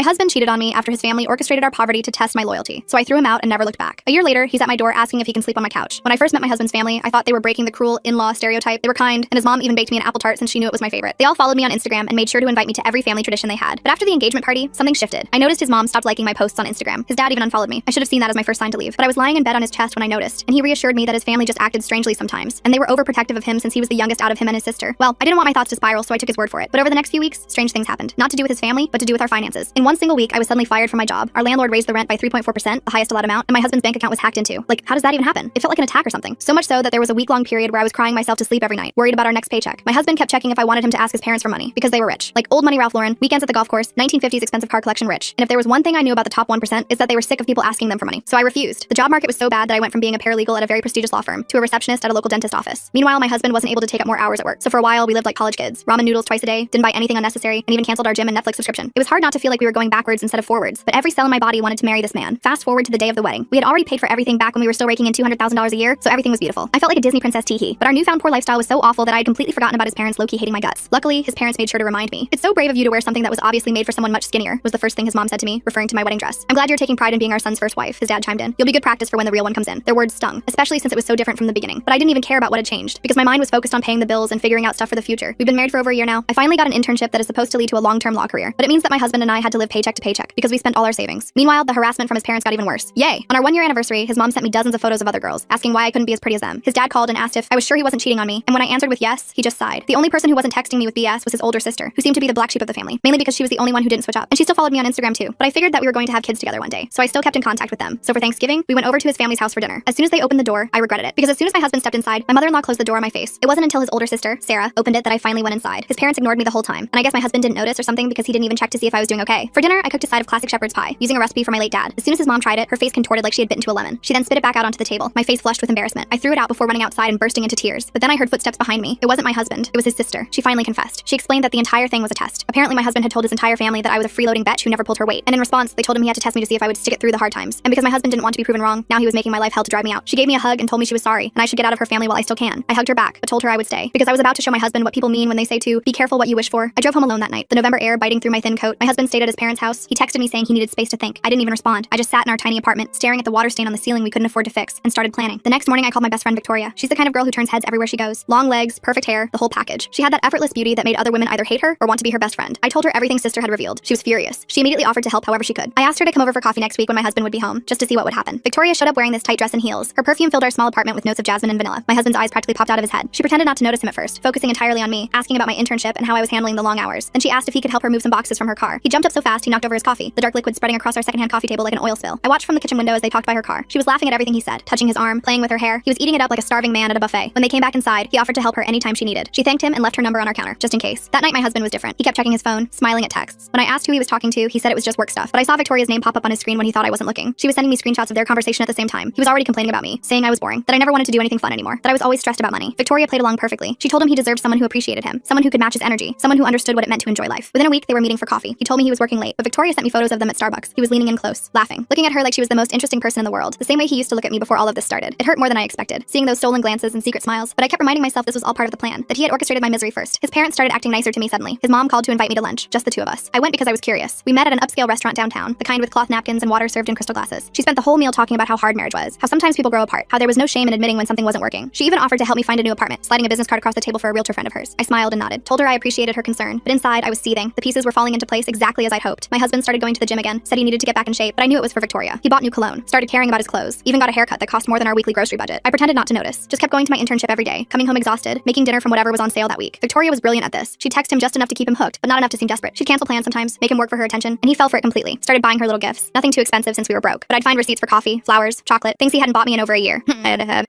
My husband cheated on me after his family orchestrated our poverty to test my loyalty, so I threw him out and never looked back. A year later, he's at my door asking if he can sleep on my couch. When I first met my husband's family, I thought they were breaking the cruel in-law stereotype. They were kind, and his mom even baked me an apple tart since she knew it was my favorite. They all followed me on Instagram and made sure to invite me to every family tradition they had. But after the engagement party, something shifted. I noticed his mom stopped liking my posts on Instagram. His dad even unfollowed me. I should have seen that as my first sign to leave. But I was lying in bed on his chest when I noticed, and he reassured me that his family just acted strangely sometimes, and they were overprotective of him since he was the youngest out of him and his sister. Well, I didn't want my thoughts to spiral, so I took his word for it. But over the next few weeks, strange things happened. Not to do with his family, but to do with our finances. In one single week, I was suddenly fired from my job. Our landlord raised the rent by 3.4%, the highest allowed amount, and my husband's bank account was hacked into. Like, how does that even happen? It felt like an attack or something. So much so that there was a week-long period where I was crying myself to sleep every night, worried about our next paycheck. My husband kept checking if I wanted him to ask his parents for money, because they were rich. Like old money Ralph Lauren, weekends at the golf course, 1950s expensive car collection rich. And if there was one thing I knew about the top 1%, is that they were sick of people asking them for money. So I refused. The job market was so bad that I went from being a paralegal at a very prestigious law firm to a receptionist at a local dentist office. Meanwhile, my husband wasn't able to take up more hours at work. So for a while, we lived like college kids. Ramen noodles twice a day, didn't buy anything unnecessary, and even canceled our gym and Netflix subscription. It was hard not to feel like we were going backwards instead of forwards, but every cell in my body wanted to marry this man. Fast forward to the day of the wedding. We had already paid for everything back when we were still raking in $200,000 a year, so everything was beautiful. I felt like a Disney princess teehee, but our newfound poor lifestyle was so awful that I had completely forgotten about his parents low-key hating my guts. Luckily, his parents made sure to remind me. It's so brave of you to wear something that was obviously made for someone much skinnier, was the first thing his mom said to me, referring to my wedding dress. I'm glad you're taking pride in being our son's first wife, his dad chimed in. You'll be good practice for when the real one comes in. Their words stung, especially since it was so different from the beginning. But I didn't even care about what had changed, because my mind was focused on paying the bills and figuring out stuff for the future. We've been married for over a year now. I finally got an internship that is supposed to lead to a long-term law career, but it means that my husband and I had to live paycheck to paycheck because we spent all our savings. Meanwhile, the harassment from his parents got even worse. Yay! On our 1-year anniversary, his mom sent me dozens of photos of other girls, asking why I couldn't be as pretty as them. His dad called and asked if I was sure he wasn't cheating on me, and when I answered with yes, he just sighed. The only person who wasn't texting me with BS was his older sister, who seemed to be the black sheep of the family, mainly because she was the only one who didn't switch up. And she still followed me on Instagram too, but I figured that we were going to have kids together one day, so I still kept in contact with them. So for Thanksgiving, we went over to his family's house for dinner. As soon as they opened the door, I regretted it, because as soon as my husband stepped inside, my mother-in-law closed the door on my face. It wasn't until his older sister, Sarah, opened it that I finally went inside. His parents ignored me the whole time, and I guess my husband didn't notice or something because he didn't even check to see if I was doing okay. For dinner, I cooked a side of classic shepherd's pie, using a recipe from my late dad. As soon as his mom tried it, her face contorted like she had bitten into a lemon. She then spit it back out onto the table. My face flushed with embarrassment. I threw it out before running outside and bursting into tears. But then I heard footsteps behind me. It wasn't my husband. It was his sister. She finally confessed. She explained that the entire thing was a test. Apparently, my husband had told his entire family that I was a freeloading bitch who never pulled her weight. And in response, they told him he had to test me to see if I would stick it through the hard times. And because my husband didn't want to be proven wrong, now he was making my life hell to drive me out. She gave me a hug and told me she was sorry, and I should get out of her family while I still can. I hugged her back, but told her I would stay, because I was about to show my husband what people mean when they say to be careful what you wish for. I drove home alone that night, the November air biting through my thin coat. My husband stayed at his parents' house. He texted me saying he needed space to think. I didn't even respond. I just sat in our tiny apartment, staring at the water stain on the ceiling we couldn't afford to fix, and started planning. The next morning, I called my best friend Victoria. She's the kind of girl who turns heads everywhere she goes. Long legs, perfect hair, the whole package. She had that effortless beauty that made other women either hate her or want to be her best friend. I told her everything sister had revealed. She was furious. She immediately offered to help however she could. I asked her to come over for coffee next week when my husband would be home, just to see what would happen. Victoria showed up wearing this tight dress and heels. Her perfume filled our small apartment with notes of jasmine and vanilla. My husband's eyes practically popped out of his head. She pretended not to notice him at first, focusing entirely on me, asking about my internship and how I was handling the long hours. Then she asked if he could help her move some boxes from her car. He jumped up so fast he knocked over his coffee, the dark liquid spreading across our secondhand coffee table like an oil spill. I watched from the kitchen window as they talked by her car. She was laughing at everything he said, touching his arm, playing with her hair. He was eating it up like a starving man at a buffet. When they came back inside, he offered to help her anytime she needed. She thanked him and left her number on our counter, just in case. That night my husband was different. He kept checking his phone, smiling at texts. When I asked who he was talking to, he said it was just work stuff, but I saw Victoria's name pop up on his screen when he thought I wasn't looking. She was sending me screenshots of their conversation at the same time. He was already complaining about me, saying I was boring, that I never wanted to do anything fun anymore, that I was always stressed about money. Victoria played along perfectly. She told him he deserved someone who appreciated him, someone who could match his energy, someone who understood what it meant to enjoy life. Within a week, they were meeting for coffee. He told me he was working late, but Victoria sent me photos of them at Starbucks. He was leaning in close, laughing, looking at her like she was the most interesting person in the world, the same way he used to look at me before all of this started. It hurt more than I expected, seeing those stolen glances and secret smiles, but I kept reminding myself this was all part of the plan, that he had orchestrated my misery first. His parents started acting nicer to me suddenly. His mom called to invite me to lunch, just the two of us. I went because I was curious. We met at an upscale restaurant downtown, the kind with cloth napkins and water served in crystal glasses. She spent the whole meal talking about how hard marriage was, how sometimes people grow apart, how there was no shame in admitting when something wasn't working. She even offered to help me find a new apartment, sliding a business card across the table for a realtor friend of hers. I smiled and nodded, told her I appreciated her concern, but inside I was seething. The pieces were falling into place exactly as I'd hoped. My husband started going to the gym again, said he needed to get back in shape, but I knew it was for Victoria. He bought new cologne, started caring about his clothes, even got a haircut that cost more than our weekly grocery budget. I pretended not to notice, just kept going to my internship every day, coming home exhausted, making dinner from whatever was on sale that week. Victoria was brilliant at this. She'd text him just enough to keep him hooked, but not enough to seem desperate. She'd cancel plans sometimes, make him work for her attention, and he fell for it completely. Started buying her little gifts. Nothing too expensive since we were broke, but I'd find receipts for coffee, flowers, chocolate, things he hadn't bought me in over a year.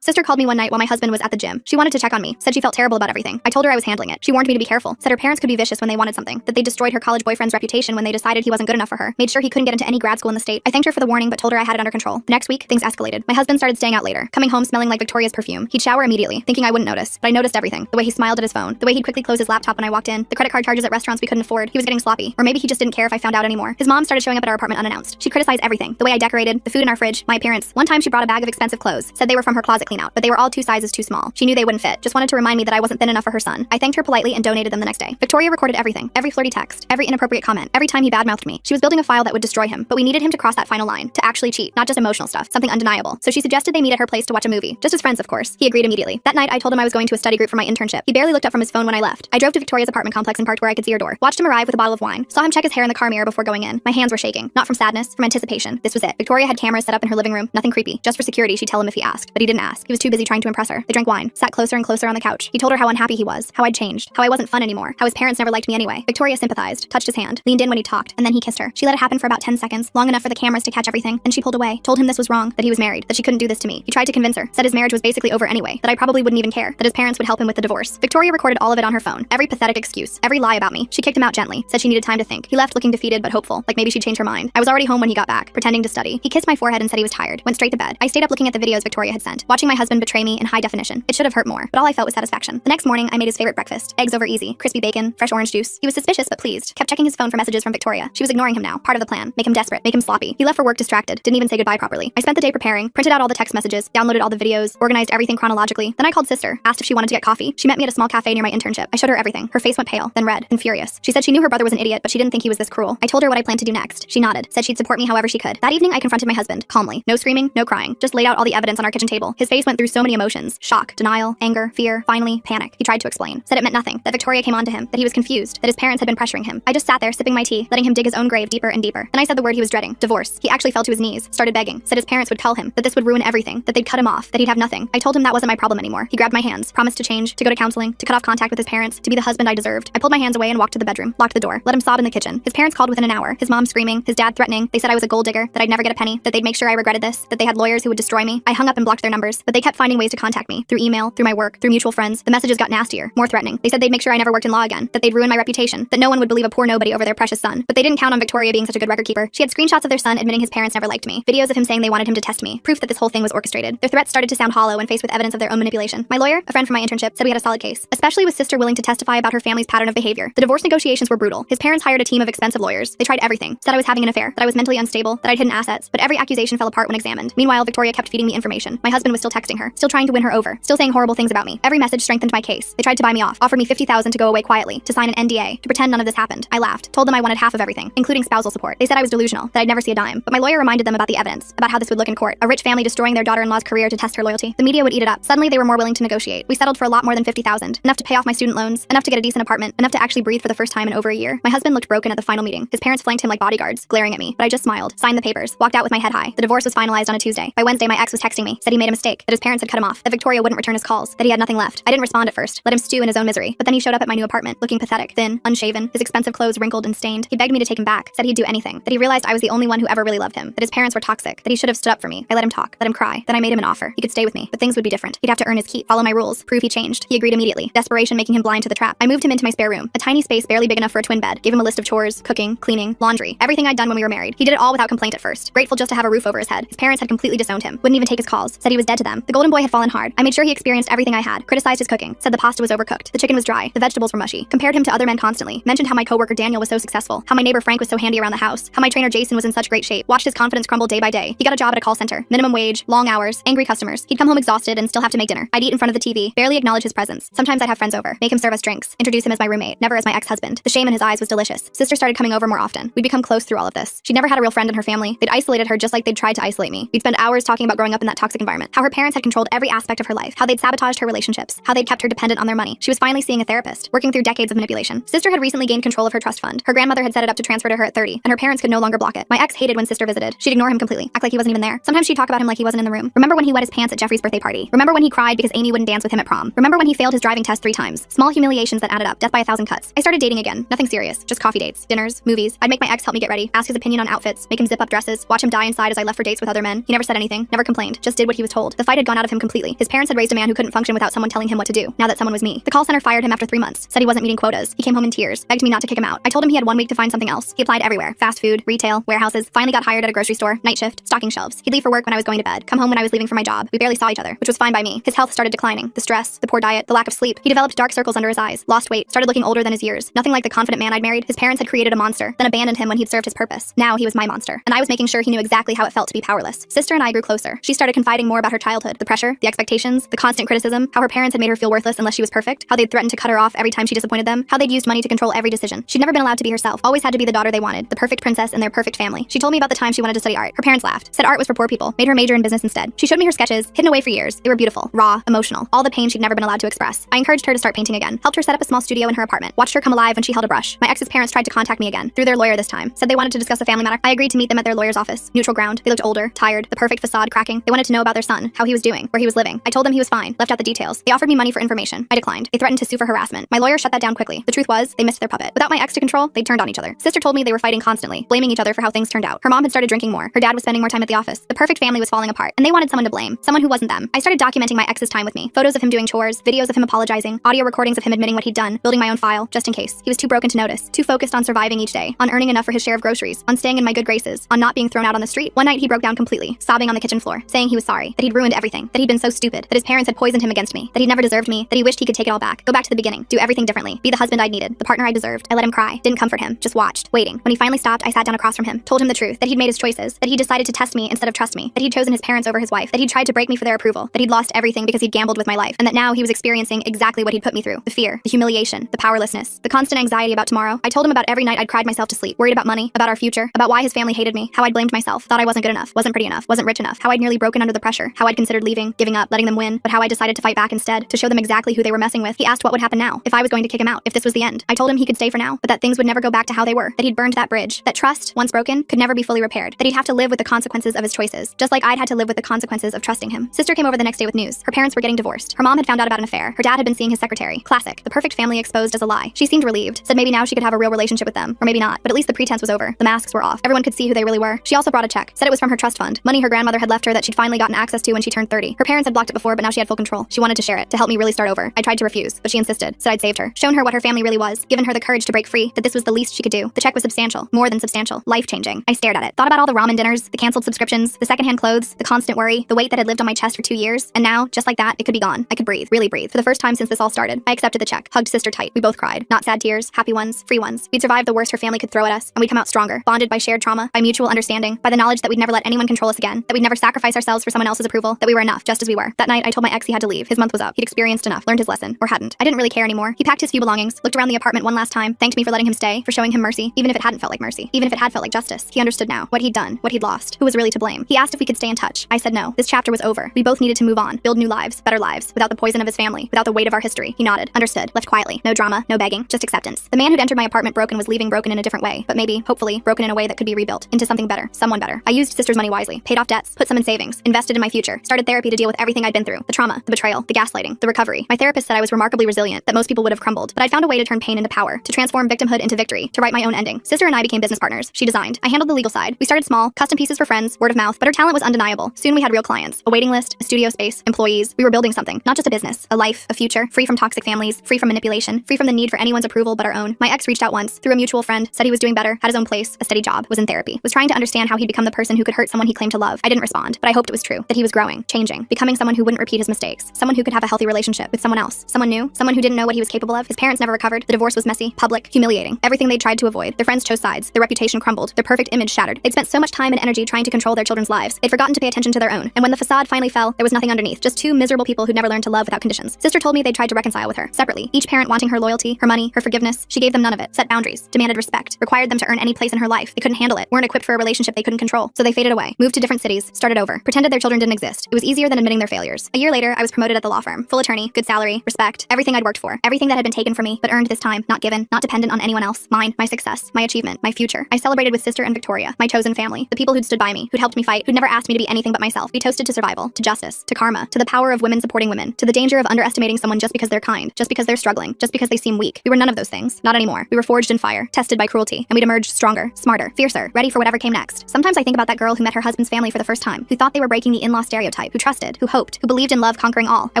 Sister called me one night while my husband was at the gym. She wanted to check on me, said she felt terrible about everything. I told her I was handling it. She warned me to be careful, said her parents could be vicious when they wanted something, that they destroyed her college boyfriend's reputation when they decided he wasn't good enough for her, made sure he couldn't get into any grad school in the state. I thanked her for the warning, but told her I had it under control. The next week, things escalated. My husband started staying out later, coming home smelling like Victoria's perfume. He'd shower immediately, thinking I wouldn't notice, but I noticed everything. The way he smiled at his phone, the way he'd quickly close his laptop when I walked in, the credit card charges at restaurants we couldn't afford. He was getting sloppy, or maybe he just didn't care if I found out anymore. His mom started showing up at our apartment unannounced. She'd criticize everything, the way I decorated, the food in our fridge, my appearance. One time she brought a bag of expensive clothes, said they were from her closet clean out, but they were all 2 sizes too small. She knew they wouldn't fit, just wanted to remind me that I wasn't thin enough for her son. I thanked her politely and donated them the next day. Victoria recorded everything, every flirty text, every inappropriate comment, every time he badgered badmouthed me. She was building a file that would destroy him, but we needed him to cross that final line, to actually cheat, not just emotional stuff, something undeniable. So she suggested they meet at her place to watch a movie, just as friends, of course. He agreed immediately. That night, I told him I was going to a study group for my internship. He barely looked up from his phone when I left. I drove to Victoria's apartment complex and parked where I could see her door. Watched him arrive with a bottle of wine. Saw him check his hair in the car mirror before going in. My hands were shaking, not from sadness, from anticipation. This was it. Victoria had cameras set up in her living room. Nothing creepy. Just for security, she'd tell him if he asked. But he didn't ask. He was too busy trying to impress her. They drank wine, sat closer and closer on the couch. He told her how unhappy he was, how I'd changed, how I wasn't fun anymore, how his parents never liked me anyway. Victoria sympathized, touched his hand, leaned in when he talked, and then he kissed her. She let it happen for about 10 seconds, long enough for the cameras to catch everything. Then she pulled away, told him this was wrong, that he was married, that she couldn't do this to me. He tried to convince her, said his marriage was basically over anyway, that I probably wouldn't even care, that his parents would help him with the divorce. Victoria recorded all of it on her phone. Every pathetic excuse, every lie about me. She kicked him out gently, said she needed time to think. He left looking defeated but hopeful, like maybe she'd change her mind. I was already home when he got back, pretending to study. He kissed my forehead and said he was tired, went straight to bed. I stayed up looking at the videos Victoria had sent, watching my husband betray me in high definition. It should have hurt more, but all I felt was satisfaction. The next morning, I made his favorite breakfast, eggs over easy, crispy bacon, fresh orange juice. He was suspicious but pleased, kept checking his phone for messages from Victoria. She was ignoring him now, part of the plan, make him desperate, make him sloppy. He left for work distracted, didn't even say goodbye properly. I spent the day preparing, printed out all the text messages, downloaded all the videos, organized everything chronologically. Then I called sister, asked if she wanted to get coffee. She met me at a small cafe near my internship. I showed her everything. Her face went pale, then red, then furious. She said she knew her brother was an idiot, but she didn't think he was this cruel. I told her what I planned to do next. She nodded, said she'd support me however she could. That evening, I confronted my husband, calmly. No screaming, no crying. Just laid out all the evidence on our kitchen table. His face went through so many emotions. Shock, denial, anger, fear, finally, panic. He tried to explain. Said it meant nothing. That Victoria came on to him. That he was confused. That his parents had been pressuring him. I just sat there, sipping my tea, letting him dig his own grave deeper and deeper. Then I said the word he was dreading. Divorce. He actually fell to his knees, started begging. Said his parents would tell him. That this would ruin everything. That they'd cut him off. That he'd have nothing. I told him that wasn't my problem anymore. He grabbed my hands, promised to change, to go to counseling, to cut off contact with his parents, to be the husband I deserved. I pulled my hands away and walked to the bedroom, locked the door, let him sob in the kitchen. His parents called within an hour. His mom screaming, his dad threatening. They said I was a gold digger, that I'd never get a penny, that they'd make sure I regretted this, that they had lawyers who would destroy me. I hung up and blocked their numbers, but they kept finding ways to contact me, through email, through my work, through mutual friends. The messages got nastier, more threatening. They said they'd make sure I never worked in law again, that they'd ruin my reputation, that no one would believe a poor nobody over their precious son. But they didn't count on Victoria being such a good record keeper. She had screenshots of their son admitting his parents never liked me, videos of him saying they wanted him to test me, proof that this whole thing was orchestrated. Their threats started to sound hollow when faced with evidence of their own manipulation. My lawyer, a friend from my internship, said we had a solid case, especially with sister willing to testify about her family's pattern of behavior. The divorce negotiations were brutal. His parents hired a team of expensive lawyers. They tried everything. Said I was having an affair, that I was mentally unstable, that I'd hidden assets, but every accusation fell apart when examined. Meanwhile, Victoria kept feeding me information. My husband was still texting her, still trying to win her over, still saying horrible things about me. Every message strengthened my case. They tried to buy me off, offered me $50,000 to go away quietly, to sign an NDA, to pretend none of this happened. I laughed, told them I wanted half of everything, including spousal support. They said I was delusional, that I'd never see a dime. But my lawyer reminded them about the evidence, about how this would look in court. A rich family destroying their daughter-in-law's career to test her loyalty. The media would eat it up. Suddenly, they were more willing to negotiate. We settled for a lot more than $50,000, enough to pay off my student loans, enough to get a decent apartment, enough to actually breathe for the first time in over a year. My husband looked broken at the final meeting. His parents flanked him like bodyguards, glaring at me, but I just smiled, signed the papers, walked out with my head high. The divorce was finalized on a Tuesday. By Wednesday, my ex was texting me, said he made a mistake, that his parents had cut him off, that Victoria wouldn't return his calls, that he had nothing left. I didn't respond at first, let him stew in his own misery. But then he showed up at my new apartment, looking pathetic, thin, unshaven, his expensive clothes wrinkled and stained. He begged me to take him back, said he'd do anything, that he realized I was the only one who ever really loved him, that his parents were toxic, that he should have stood up for me. I let him talk, let him cry. Then I made him an offer. He could stay with me, but things would be different. He'd have to earn his keep, follow my rules, prove he changed. He agreed immediately, desperation making him blind to the trap. I moved him into my spare room, a tiny space barely big enough for a twin bed, gave him a list of chores, cooking, cleaning, laundry, everything I'd done when we were married. He did it all without complaint at first, grateful just to have a roof over his head. His parents had completely disowned him, wouldn't even take his calls, said he was dead to them. The golden boy had fallen hard. I made sure he experienced everything I had, criticized his cooking, said the pasta was overcooked, the chicken was dry, the vegetables were mushy, compared him to other men constantly, mentioned how my coworker Daniel was so successful, how my neighbor Frank was so handy around the house, how my trainer Jason was in such great shape, watched his confidence crumble day by day. He got a job at a call center, minimum wage, long hours, angry customers. He'd come home exhausted and still have to make dinner. I'd eat in front of the TV, barely acknowledge his presence. Sometimes I'd have friends over, make him serve us drinks, introduce him as my roommate, never as my ex-husband. The shame in his eyes was delicious. Sister started coming over more often. We'd become close through all of this. She'd never had a real friend in her family. They'd isolated her just like they'd tried to isolate me. We'd spend hours talking about growing up in that toxic environment, how her parents had controlled every aspect of her life, how they'd sabotaged her relationships, how they'd kept her dependent on their money. She was finally seeing a therapist, working through decades of manipulation. Sister had recently gained control of her trust fund. Her grandmother had set it up to transfer to her at 30, and her parents could no longer block it. My ex hated when sister visited. She'd ignore him completely, act like he wasn't even there. Sometimes she'd talk about him like he wasn't in the room. Remember when he wet his pants at Jeffrey's birthday party? Remember when he cried because Amy wouldn't dance with him at prom? Remember when he failed his driving test 3 times? Small humiliations that added up, death by 1,000 cuts. I started dating again. Nothing serious, just coffee dates, dinners, movies. I'd make my ex help me get ready, ask his opinion on outfits, make him zip up dresses, watch him die inside as I left for dates with other men. He never said anything, never complained, just did what he was told. The fight had gone out of him completely. His parents had raised a man who couldn't function without someone telling him what to do. Now that someone was me. The call center fired him after 3 months, said he wasn't meeting quotas. He came home in tears, begged me not to kick him out. I told him he had 1 week to find something else. He applied everywhere, fast food, retail, warehouses, finally got hired at a grocery store, night shift, stocking shelves. He'd leave for work when I was going to bed, come home when I was leaving for my job. We barely saw each other, which was fine by me. His health started declining, the stress, the poor diet, the lack of sleep. He developed dark circles under his eyes, lost weight, started looking older than his years. Nothing like the confident man I'd married. His parents had created a monster, then abandoned him when he'd served his purpose. Now he was my monster, and I was making sure he knew exactly how it felt to be powerless. Sister and I grew closer. She started confiding more about her childhood, the pressure, the expectations, the constant criticism, how her parents had made her feel worthless unless she was perfect, how they'd threatened to cut her off every time she disappointed them, how they'd used money to control every decision. She'd never been allowed to be herself, always always had to be the daughter they wanted, the perfect princess in their perfect family. She told me about the time she wanted to study art. Her parents laughed, said art was for poor people, made her major in business instead. She showed me her sketches, hidden away for years. They were beautiful, raw, emotional, all the pain she'd never been allowed to express. I encouraged her to start painting again, helped her set up a small studio in her apartment, watched her come alive when she held a brush. My ex's parents tried to contact me again, through their lawyer this time, said they wanted to discuss a family matter. I agreed to meet them at their lawyer's office. Neutral ground. They looked older, tired, the perfect facade cracking. They wanted to know about their son, how he was doing, where he was living. I told them he was fine, left out the details. They offered me money for information. I declined. They threatened to sue for harassment. My lawyer shut that down quickly. The truth was, they missed their puppet. Without my ex to control, they turned on each other. Sister told me they were fighting constantly, blaming each other for how things turned out. Her mom had started drinking more. Her dad was spending more time at the office. The perfect family was falling apart, and they wanted someone to blame, someone who wasn't them. I started documenting my ex's time with me. Photos of him doing chores, videos of him apologizing, audio recordings of him admitting what he'd done, building my own file, just in case. He was too broken to notice, too focused on surviving each day, on earning enough for his share of groceries, on staying in my good graces, on not being thrown out on the street. One night he broke down completely, sobbing on the kitchen floor, saying he was sorry, that he'd ruined everything, that he'd been so stupid, that his parents had poisoned him against me, that he'd never deserved me, that he wished he could take it all back, go back to the beginning, do everything differently, be the husband I'd needed, the partner I deserved. I let him cry, didn't comfort him, just watched, waiting. When he finally stopped, I sat down across from him, told him the truth, that he'd made his choices, that he decided to test me instead of trust me, that he'd chosen his parents over his wife, that he'd tried to break me for their approval, that he'd lost everything because he'd gambled with my life, and that now he was experiencing exactly what he'd put me through: the fear, the humiliation, the powerlessness, the constant anxiety about tomorrow. I told him about every night I'd cried myself to sleep, worried about money, about our future, about why his family hated me, how I'd blamed myself, thought I wasn't good enough, wasn't pretty enough, wasn't rich enough, how I'd nearly broken under the pressure, how I'd considered leaving, giving up, letting them win, but how I decided to fight back instead, to show them exactly who they were messing with. He asked what would happen now, if I was going to kick him out, if this was the end. I told him he could stay for now, but that things would never go back to how they were, that he'd burned that bridge, that trust, once broken, could never be fully repaired, that he'd have to live with the consequences of his choices, just like I'd had to live with the consequences of trusting him. Sister came over the next day with news. Her parents were getting divorced. Her mom had found out about an affair. Her dad had been seeing his secretary. Classic. The perfect family exposed as a lie. She seemed relieved, said maybe now she could have a real relationship with them, or maybe not, but at least the pretense was over. The masks were off. Everyone could see who they really were. She also brought a check, said it was from her trust fund, money her grandmother had left her that she'd finally gotten access to when she turned 30. Her parents had blocked it before, but now she had full control. She wanted to share it, to help me really start over. I tried to refuse, but she insisted, said I'd saved her, shown her what her family really was, given her the courage to break free, that this was the least she could do. The check was substantial, more than substantial, life-changing. I stared at it, thought about all the ramen dinners, the canceled subscriptions, the secondhand clothes, the constant worry, the weight that had lived on my chest for 2 years, and now, just like that, it could be gone. I could breathe, really breathe. For the first time since this all started, I accepted the check, hugged sister tight. We both cried. Not sad tears, happy ones, free ones. We'd survived the worst her family could throw at us, and we'd come out stronger, bonded by shared trauma, by mutual understanding, by the knowledge that we'd never let anyone control us again, that we'd never sacrifice ourselves for someone else's approval, that we were enough just as we were. That night, I told my ex he had to leave. His month was up. He'd experienced enough, learned his lesson, or hadn't. I didn't really care anymore. He packed his few belongings, looked around the apartment one last time, thanked me for letting him stay, for showing him mercy, even if it hadn't felt like mercy, even if it had felt like justice. He understood now, what he'd done, what he'd lost, who was really to blame. He asked if we could stay in touch. I said no. This chapter was over. We both needed to move on, build new lives, better lives, without the poison of his family, without the weight of our history. He nodded, understood, left quietly. No drama, no begging, just acceptance. The man who'd entered my apartment broken was leaving broken in a different way, but maybe, hopefully, broken in a way that could be rebuilt into something better, someone better. I used sister's money wisely, paid off debts, put some in savings, invested in my future, started therapy to deal with everything I'd been through, the trauma, the betrayal, the gaslighting, the recovery. My therapist said I was remarkably resilient, that most people would have crumbled, but I'd found a way to turn pain into power, to transform victimhood into victory, to write my own ending. Sister and I became business partners. She designed. I handled the legal side. We started small, custom pieces for friends, word of mouth, but her talent was undeniable. Soon we had real clients, a waiting list, a studio space, employees. We were building something, not just a business, a life, a future, free from toxic families, free from manipulation, free from the need for anyone's approval but our own. My ex reached out once, through a mutual friend, said he was doing better, had his own place, a steady job, was in therapy, was trying to understand how he'd become the person who could hurt someone he claimed to love. I didn't respond, but I hoped it was true, that he was growing, changing, becoming someone who wouldn't repeat his mistakes, someone who could have a healthy relationship with someone else, someone new, someone who didn't know what he was capable of. His parents never recovered. The divorce was messy, public, humiliating. Everything they tried to avoid. Their friends chose sides. Their reputation crumbled. Their perfect image shattered. They'd spent so much time and energy trying to control their children's lives. They'd forgotten to pay attention to their own. And when the facade finally fell, there was nothing underneath. Just two miserable people who'd never learned to love without conditions. Sister told me they'd tried to reconcile with her, separately. Each parent wanting her loyalty, her money, her forgiveness. She gave them none of it. Set boundaries. Demanded respect. Required them to earn any place in her life. They couldn't handle it. Weren't equipped for a relationship they couldn't control. So they faded away. Moved to different cities. Started over. Pretended their children didn't exist. It was easier than admitting their failures. A year later, I was promoted at the law firm. Full attorney, good salary, respect. Everything I'd worked for. Everything that had been taken from me, but earned this time. Not given. Not dependent on anyone else. Mine. My success. My achievement. My future. I celebrated with Sister and Victoria. My chosen family. The people who'd stood by me. Who'd helped me fight. Who'd never asked me to be anything but myself. We toasted to survival. To justice. To karma. To the power of women supporting women. To the danger of underestimating someone just because they're kind. Just because they're struggling. Just because they seem weak. We were none of those things. Not anymore. We were forged in fire. Tested by cruelty. And we'd emerged stronger. Smarter. Fiercer. Ready for whatever came next. Sometimes I think about that girl who met her husband's family for the first time. Who thought they were breaking the in-law stereotype. Who trusted. Who hoped. Who believed in love conquering all. I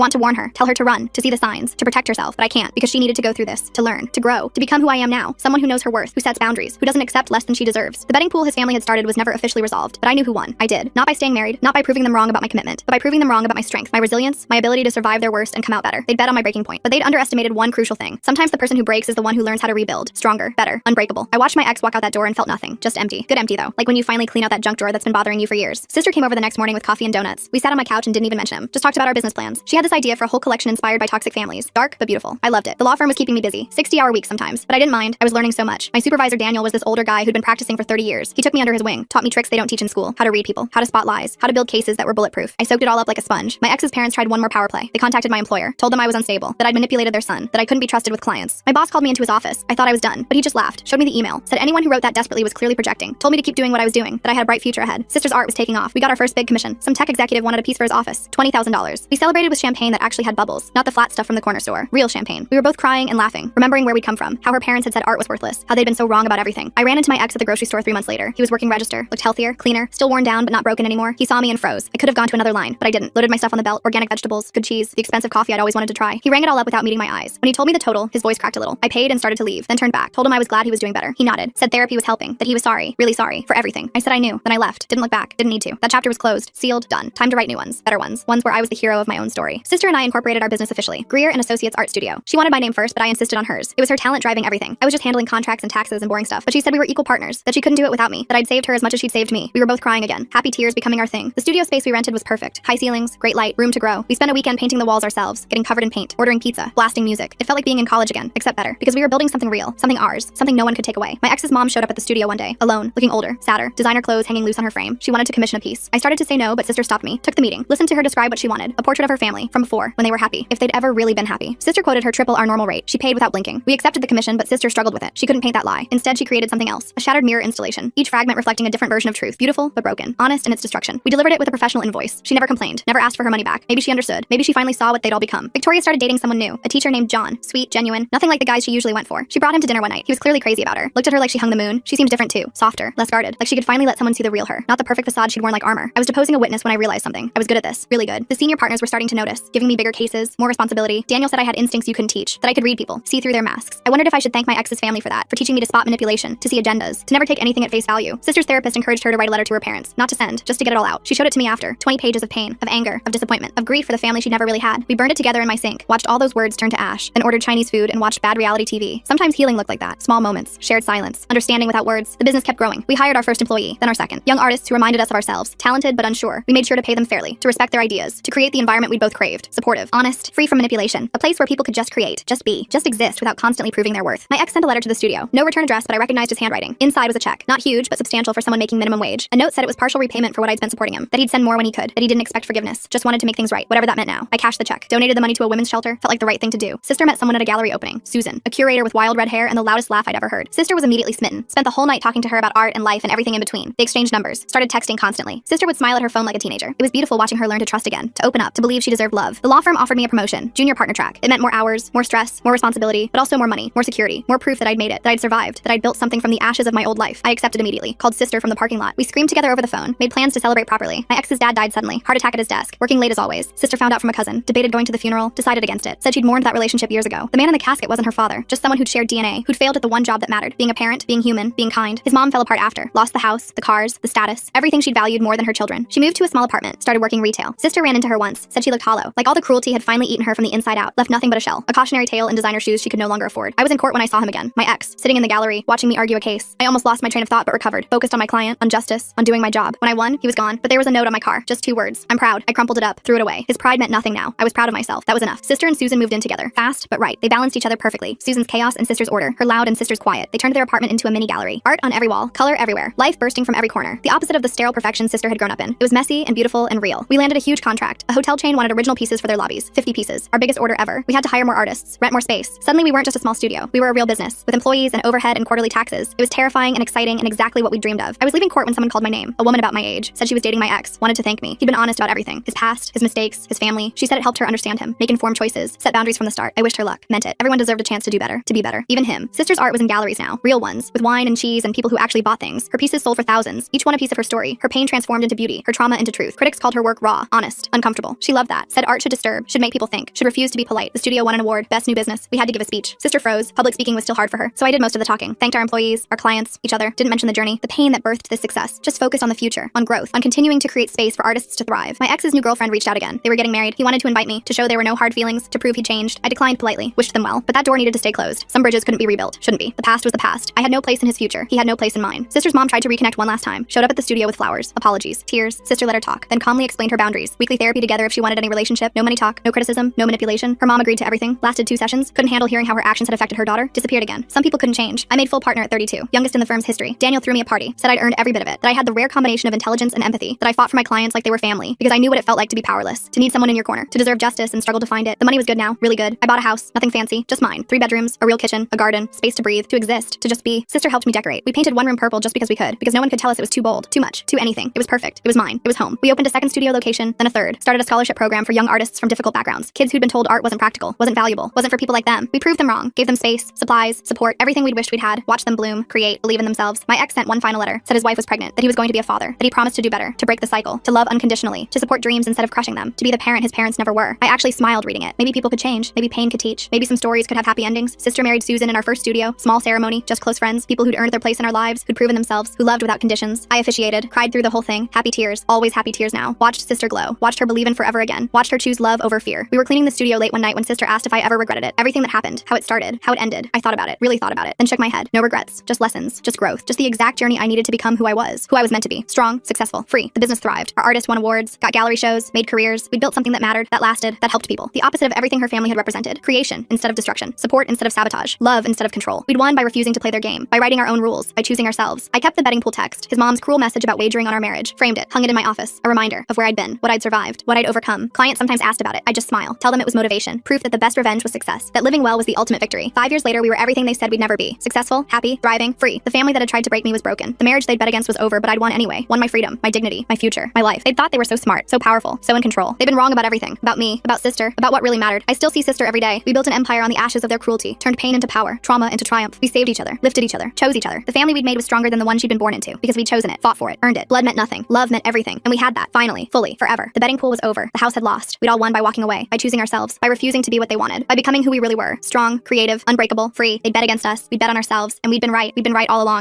want to warn her. Tell her to run. To see the signs. To protect herself. But I can't. Because she needed to go through this. To learn. To grow. To become who I am now. Someone who knows her worth. Who sets boundaries. Who doesn't accept less than she deserves. The betting pool his family had started was never officially resolved. But I knew who won. I did. Not by staying married. Not by proving them wrong about my commitment. But by proving them wrong about my strength. My resilience. My ability to survive their worst and come out better. They'd bet on my breaking point. But they'd underestimated one crucial thing. Sometimes the person who breaks is the one who learns how to rebuild. Stronger. Better. Unbreakable. I watched my ex walk out that door and felt nothing. Just empty. Good empty though. Like when you finally clean out that junk drawer that's been bothering you for years. Sister came over the next morning with coffee and donuts. We sat on my couch and didn't even mention him. Just talked about our business plans. She had this idea for a whole collection inspired by toxic families. Dark, but beautiful. I loved it. The law firm was keeping me busy. 60-hour weeks sometimes. But I didn't mind. I was learning so much. My supervisor Daniel was this older guy who'd been practicing for 30 years. He took me under his wing, taught me tricks they don't teach in school, how to read people, how to spot lies, how to build cases that were bulletproof. I soaked it all up like a sponge. My ex's parents tried one more power play. They contacted my employer, told them I was unstable, that I'd manipulated their son, that I couldn't be trusted with clients. My boss called me into his office. I thought I was done, but he just laughed, showed me the email, said anyone who wrote that desperately was clearly projecting, told me to keep doing what I was doing, that I had a bright future ahead. Sister's art was taking off. We got our first big commission. Some tech executive wanted a piece for his office, $20,000. We celebrated with champagne that actually had bubbles, not the flat stuff from the corner store. Real champagne. We were both crying and laughing, remembering where we'd come from, how her parents had said art was worthless, how they'd been so wrong about everything. I ran into my ex at the grocery store 3 months later. He was working register, looked healthier, cleaner, still worn down but not broken anymore. He saw me and froze. I could have gone to another line, but I didn't. Loaded my stuff on the belt, organic vegetables, good cheese, the expensive coffee I'd always wanted to try. He rang it all up without meeting my eyes. When he told me the total, his voice cracked a little. I paid and started to leave, then turned back. Told him I was glad he was doing better. He nodded, said therapy was helping, that he was sorry, really sorry, for everything. I said I knew, then I left. Didn't look back, didn't need to. That chapter was closed, sealed, done. Time to write new ones, better ones where I was the hero of my own story. Sister and I incorporated our business officially, Greer and Associates Art Studio. She wanted my name first, but I insisted on hers. It was her talent driving everything. I was just handling contracts and taxes and boring stuff, but she said we were equal partners, that she couldn't do it without me, that I'd saved her as much as she'd saved me. We were both crying again, happy tears becoming our thing. The studio space we rented was perfect. High ceilings, great light, room to grow. We spent a weekend painting the walls ourselves, getting covered in paint, ordering pizza, blasting music. It felt like being in college again, except better, because we were building something real, something ours, something no one could take away. My ex's mom showed up at the studio one day, alone, looking older, sadder, designer clothes hanging loose on her frame. She wanted to commission a piece. I started to say no, but Sister stopped me, took the meeting, listened to her describe what she wanted, a portrait of her family from before, when they were happy, if they'd ever really been happy. Sister quoted her triple our normal rate. She paid without blinking. We accepted the commission, but Sister struggled with it. She couldn't paint that lie. Instead, she created something else, a shattered mirror installation, each fragment reflecting a different version of truth, beautiful but broken, honest in its destruction. We delivered it with a professional invoice. She never complained, never asked for her money back. Maybe she understood. Maybe she finally saw what they'd all become. Victoria started dating someone new, a teacher named John, sweet, genuine, nothing like the guys she usually went for. She brought him to dinner one night. He was clearly crazy about her. Looked at her like she hung the moon. She seemed different too, softer, less guarded, like she could finally let someone see the real her, not the perfect facade she'd worn like armor. I was deposing a witness when I realized something. I was good at this, really good. The senior partners were starting to notice, giving me bigger cases, more responsibility. Daniel said I had instincts you couldn't teach, that I could read people, see through their masks. I wondered if I should thank my ex's family for that, for teaching me to spot manipulation, to see agendas, to never take anything at face value. Sister's therapist encouraged her to write a letter to her parents, not to send, just to get it all out. She showed it to me after, 20 pages of pain, of anger, of disappointment, of grief for the family she'd never really had. We burned it together in my sink, watched all those words turn to ash, then ordered Chinese food and watched bad reality TV. Sometimes healing looked like that, small moments, shared silence, understanding without words. The business kept growing. We hired our first employee, then our second. Young artists who reminded us of ourselves, talented but unsure. We made sure to pay them fairly, to respect their ideas, to create the environment we'd both craved, supportive, honest, free from manipulation, a place where people could just create, just be, just exist without constantly proving their worth. My ex sent a letter to the studio. No return address, but I recognized his handwriting. Inside was a check, not huge, but substantial for someone making minimum wage. A note said it was partial repayment for what I'd spent supporting him, that he'd send more when he could, that he didn't expect forgiveness, just wanted to make things right, whatever that meant now. I cashed the check, donated the money to a women's shelter, felt like the right thing to do. Sister met someone at a gallery opening, Susan, a curator with wild red hair and the loudest laugh I'd ever heard. Sister was immediately smitten, spent the whole night talking to her about art and life and everything in between. They exchanged numbers, started texting constantly. Sister would smile at her phone like a teenager. It was beautiful watching her learn to trust again, to open up, to believe she deserved love. The law firm offered me a promotion, junior partner track. It meant more hours, more stress, more responsibility, but also more money, more security, more proof that I'd made it, that I'd survived, that I'd built something from the ashes of my old life. I accepted immediately, called Sister from the parking lot. We screamed together over the phone, made plans to celebrate properly. My ex's dad died suddenly, heart attack at his desk, working late as always. Sister found out from a cousin, debated going to the funeral, decided against it, said she'd mourned that relationship years ago. The man in the casket wasn't her father, just someone who'd shared DNA, who'd failed at the one job that mattered, being a parent, being human, being kind. His mom fell apart after, lost the house, the cars, the status, everything she'd valued more than her children. She moved to a small apartment, started working retail. Sister ran into her once, said she looked hollow, like all the cruelty had finally eaten her from the inside out, left nothing but a shell, a cautionary tale and designer shoes she could no longer afford. I was in court when I saw him again, my ex, sitting in the gallery, watching me argue a case. I almost lost my train of thought but recovered, focused on my client, on justice, on doing my job. When I won, he was gone, but there was a note on my car, just 2 words. I'm proud. I crumpled it up, threw it away. His pride meant nothing now. I was proud of myself. That was enough. Sister and Susan moved in together, fast but right. They balanced each other perfectly. Susan's chaos and Sister's order, her loud and Sister's quiet. They turned their apartment into a mini gallery. Art on every wall, color everywhere, life bursting from every corner. The opposite of the sterile perfection Sister had grown up in. It was messy and beautiful and real. We landed a huge contract. A hotel chain wanted original pieces for their lobbies, 50 pieces, our biggest order ever. We had to hire more artists, rent more space. Suddenly we weren't just a small studio. We were a real business, with employees and overhead and quarterly taxes. It was terrifying and exciting and exactly what we dreamed of. I was leaving court when someone called my name. A woman about my age, said she was dating my ex, wanted to thank me. He'd been honest about everything, his past, his mistakes, his family. She said it helped her understand him, make informed choices, set boundaries from the start. I wished her luck. Meant it. Everyone deserved a chance to do better, to be better. Even him. Sister's art was in galleries now, real ones, with wine and cheese and people who actually bought things. Her pieces sold for thousands, each one a piece of her story. Her pain transformed into beauty, her trauma into truth. Critics called her work raw, honest, uncomfortable. She loved that. Said art should disturb, should make people think, should refuse to be polite. The studio won an award, best new business. We had to give a speech. Sister froze. Public speaking was still hard for her, so I did most of the talking. Thanked our employees, our clients, each other. Didn't mention the journey, the pain that birthed this success. Just focused on the future, on growth, on continuing to create space for artists to thrive. My ex's new girlfriend reached out again. They were getting married. He wanted to invite me, to show there were no hard feelings, to prove he changed. I declined politely, wished them well, but that door needed to stay closed. Some bridges couldn't be rebuilt. Shouldn't be. The past was the past. I had no place in his future. He had no place in mine. Sister's mom tried to reconnect one last time. Showed up at the studio with flowers, apologies, tears. Sister let her talk, then calmly explained her boundaries. Weekly therapy together if she wanted any relationship. No money talk, no criticism, no manipulation. Her mom agreed to everything. Lasted 2 sessions. Couldn't handle hearing how her actions had affected her daughter. Disappeared again. Some people couldn't change change. I made full partner at 32, youngest in the firm's history. Daniel threw me a party, said I'd earned every bit of it, that I had the rare combination of intelligence and empathy, that I fought for my clients like they were family, because I knew what it felt like to be powerless, to need someone in your corner, to deserve justice and struggle to find it. The money was good now, really good. I bought a house, nothing fancy, just mine. 3 bedrooms, a real kitchen, a garden, space to breathe, to exist, to just be. Sister helped me decorate. We painted one room purple just because we could, because no one could tell us it was too bold, too much, too anything. It was perfect. It was mine. It was home. We opened a second studio location, then a third. Started a scholarship program for young artists from difficult backgrounds. Kids who'd been told art wasn't practical, wasn't valuable, wasn't for people like them. We proved them wrong. Gave them space, supplies, support, everything we'd wished we'd had. Watched them bloom, create, believe in themselves. My ex sent one final letter. Said his wife was pregnant, that he was going to be a father, that he promised to do better, to break the cycle, to love unconditionally, to support dreams instead of crushing them, to be the parent his parents never were. I actually smiled reading it. Maybe people could change. Maybe pain could teach. Maybe some stories could have happy endings. Sister married Susan in our first studio. Small ceremony, just close friends, people who'd earned their place in our lives, who'd proven themselves, who loved without conditions. I officiated, cried through the whole thing. Happy tears, always happy tears now. Watched Sister glow. Watched her believe in forever again. Watched her choose love over fear. We were cleaning the studio late one night when Sister asked if I ever regretted it. Everything that happened, how it started, how it ended. I thought about it, really thought about it, then shook my head. No regrets, just lessons, just growth, just the exact journey I needed to become who I was meant to be. Strong, successful, free. The business thrived. Our artist won awards, got gallery shows, made careers. We built something that mattered, that lasted, that helped people. The opposite of everything her family had represented. Creation instead of destruction. Support instead of sabotage. Love instead of control. We'd won by refusing to play their game, by writing our own rules, by choosing ourselves. I kept the betting pool text, his mom's cruel message about wagering on our marriage, framed it, hung it in my office, a reminder of where I'd been, what I'd survived, what I'd overcome. Clients sometimes asked about it. I'd just smile, tell them it was motivation, proof that the best revenge was success, that living well was the ultimate victory. 5 years later, we were everything they said we'd never be. Successful, happy, thriving, free. The family that had tried to break me was broken. The marriage they'd bet against was over, but I'd won anyway. Won my freedom, my dignity, my future, my life. They'd thought they were so smart, so powerful, so in control. They'd been wrong about everything. About me, about Sister, about what really mattered. I still see Sister every day. We built an empire on the ashes of their cruelty, turned pain into power, trauma into triumph. We saved each other, lifted each other, chose each other. The family we'd made was stronger than the one she'd been born into, because we'd chosen it, fought for it, earned it. Blood meant nothing. Love meant everything. And we had that, finally, fully, forever. The betting pool was over. The house had lost. We'd all won by walking away, by choosing ourselves, by refusing to be what they wanted, by becoming who we really were. Strong, creative, unbreakable, free. They'd bet against us, we'd bet on ourselves, and we'd been right all along.